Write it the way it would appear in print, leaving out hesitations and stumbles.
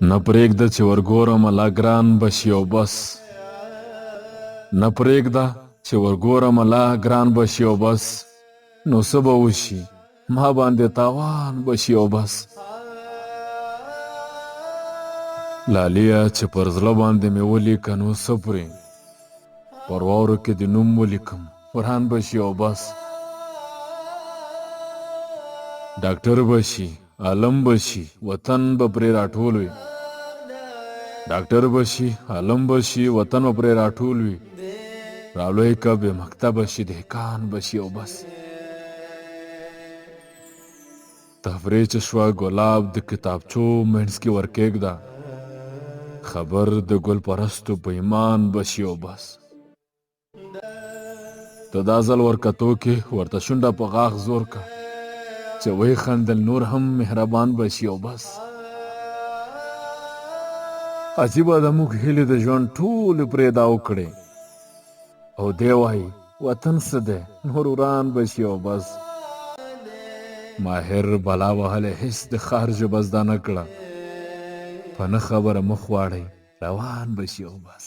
نه پرېږده چې ورګورم لا ګران بشي او بس نه پرېږده چې ورګورم لا ګران بشي او بس نو څه به وشي ما باندې تاوان بشي او بس لالیه چې پر زړه باندې مې ولیکه نو څه پرې پر واورو کې د نوم ولیکم وران بشي او بس ډاکټر بشي عالم بشي وطن به پرې راټول وي ډاکټر بشي عالم بشي وطن به پرې راټول وي رالوی که بې مکتبه شي دهقان بشي او بس تفریح چې شوه ګلاب د کتابچو منځ کې ورکېږده خبر د ګل پرستو په ایمان بشي او بس ته دا ځل ورکتو کې ورته شونډه په غاښ زور که چې وی خندل نور هم مهربان بشي او بس عجیبه د موږ هیلې د ژوند ټولې پرېدا وکړې او دی وایي وطن څه دی نور وران بشي او بس ماهر بلا وهلی هېڅ د ښار ژبه زده نه کړه په نه خبره مخ واړئ روان بشي او بس